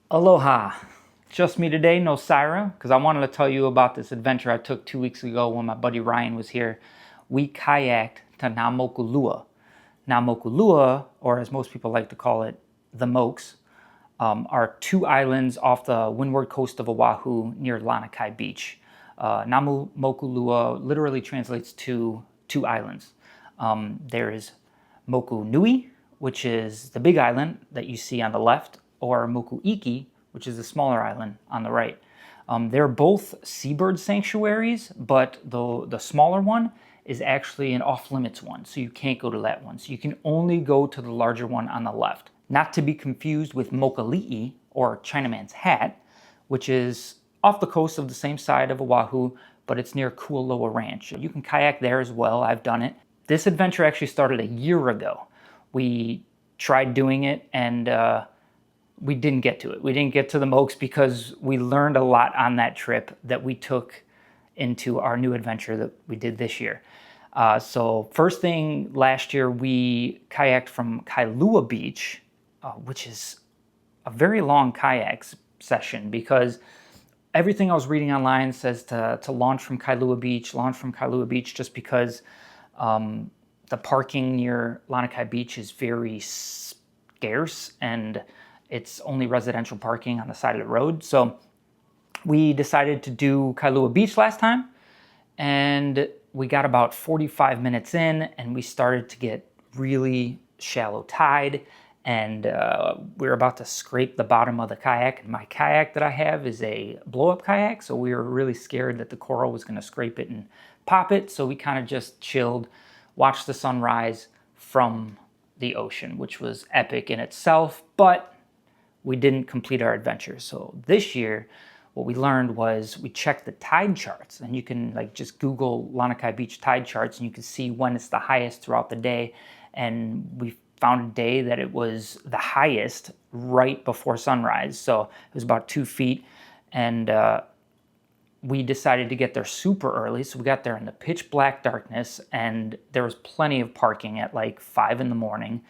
Aloha. Just me today, no Syra, because I wanted to tell you about this adventure I took 2 weeks ago when my buddy Ryan was here. We kayaked to Na Mokulua. Na Mokulua, or as most people like to call it, the Mokes, are two islands off the windward coast of Oahu near Lanikai Beach. Na Mokulua literally translates to two islands. There is Moku Nui, which is the big island that you see on the left, or Moku Iki, which is the smaller island on the right. They're both seabird sanctuaries, but the smaller one is actually an off-limits one, so you can't go to that one. So you can only go to the larger one on the left. Not to be confused with Mokali'i, or Chinaman's Hat, which is off the coast of the same side of Oahu, but it's near Kualoa Ranch. You can kayak there as well. I've done it. This adventure actually started a year ago. We tried doing it and we didn't get to it. We didn't get to the Mokes because we learned a lot on that trip that we took into our new adventure that we did this year. So first thing, last year we kayaked from Kailua Beach, which is a very long kayak session because everything I was reading online says to launch from Kailua Beach just because the parking near Lanikai Beach is very scarce and it's only residential parking on the side of the road. So we decided to do Kailua Beach last time, and we got about 45 minutes in and we started to get really shallow tide, and we were about to scrape the bottom of the kayak. And my kayak that I have is a blow-up kayak, so we were really scared that the coral was going to scrape it and pop it. So we kind of just chilled, watched the sunrise from the ocean, which was epic in itself, but we didn't complete our adventure. So this year, what we learned was we checked the tide charts, and you can just Google Lanikai Beach tide charts and you can see when it's the highest throughout the day. And we found a day that it was the highest right before sunrise. So it was about 2 feet, and we decided to get there super early. So we got there in the pitch black darkness, and there was plenty of parking at like 5 in the morning.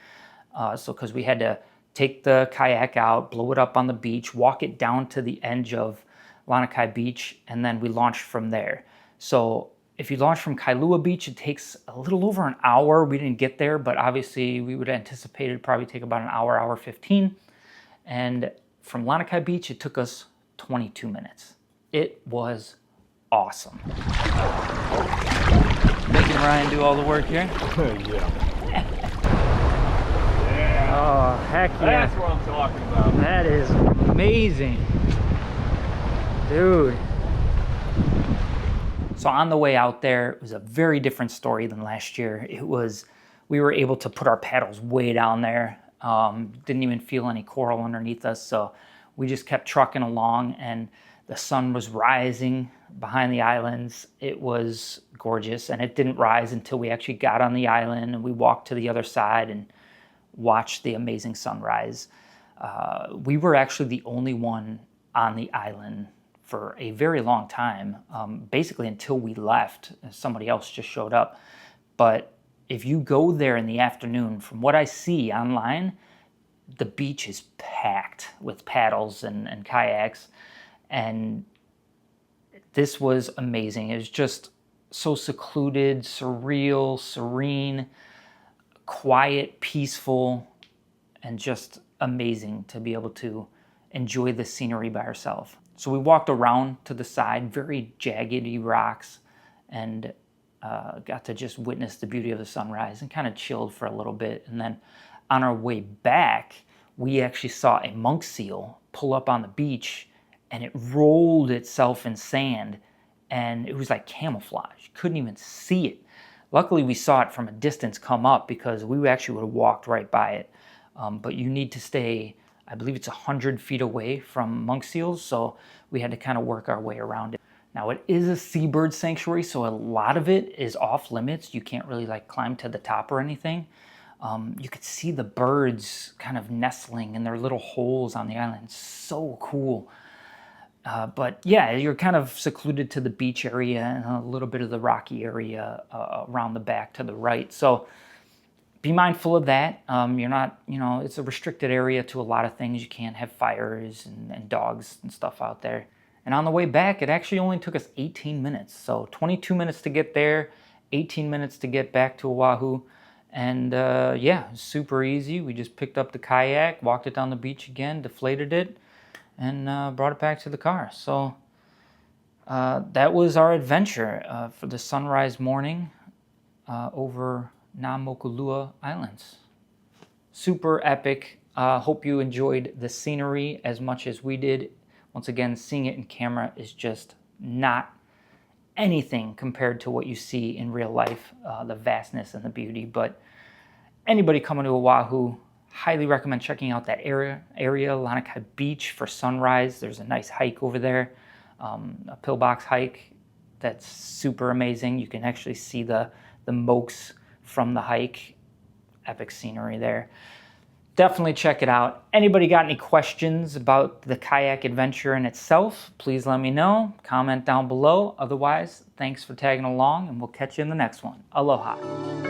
So because we had to take the kayak out, blow it up on the beach, walk it down to the edge of Lanikai Beach, and then we launched from there. So if you launch from Kailua Beach, it takes a little over an hour. We didn't get there, but obviously we would anticipate it'd probably take about an hour, hour 15. And from Lanikai Beach, it took us 22 minutes. It was awesome. Making Ryan do all the work here. Yeah. Oh, heck yeah. That's what I'm talking about. That is amazing. Dude. So on the way out there, it was a very different story than last year. We were able to put our paddles way down there. Didn't even feel any coral underneath us. So we just kept trucking along, and the sun was rising behind the islands. It was gorgeous, and it didn't rise until we actually got on the island and we walked to the other side and watched the amazing sunrise. We were actually the only one on the island for a very long time, basically until we left. Somebody else just showed up. But if you go there in the afternoon, from what I see online, the beach is packed with paddles and kayaks. And this was amazing. It was just so secluded, surreal, serene, quiet, peaceful, and just amazing to be able to enjoy the scenery by ourselves. So we walked around to the side, very jaggedy rocks, and got to just witness the beauty of the sunrise and kind of chilled for a little bit. And then on our way back, we actually saw a monk seal pull up on the beach, and it rolled itself in sand, and it was like camouflage. You couldn't even see it. Luckily, we saw it from a distance come up because we actually would have walked right by it. But you need to stay, I believe it's 100 feet away from monk seals, so we had to kind of work our way around it. Now, it is a seabird sanctuary, so a lot of it is off limits. You can't really climb to the top or anything. You could see the birds kind of nestling in their little holes on the island. So cool. But yeah, you're kind of secluded to the beach area and a little bit of the rocky area around the back to the right. So be mindful of that. You're not, it's a restricted area to a lot of things. You can't have fires and dogs and stuff out there. And on the way back, it actually only took us 18 minutes. So 22 minutes to get there, 18 minutes to get back to Oahu. And yeah, super easy. We just picked up the kayak, walked it down the beach again, deflated it, and brought it back to the car. So that was our adventure for the sunrise morning over Na Mokulua Islands. Super epic. Hope you enjoyed the scenery as much as we did. Once again, seeing it in camera is just not anything compared to what you see in real life, the vastness and the beauty. But anybody coming to Oahu, highly recommend checking out that area, Lanikai Beach, for sunrise. There's a nice hike over there, a pillbox hike that's super amazing. You can actually see the Mokes from the hike. Epic scenery there. Definitely check it out. Anybody got any questions about the kayak adventure in itself, please let me know. Comment down below. Otherwise, thanks for tagging along, and we'll catch you in the next one. Aloha.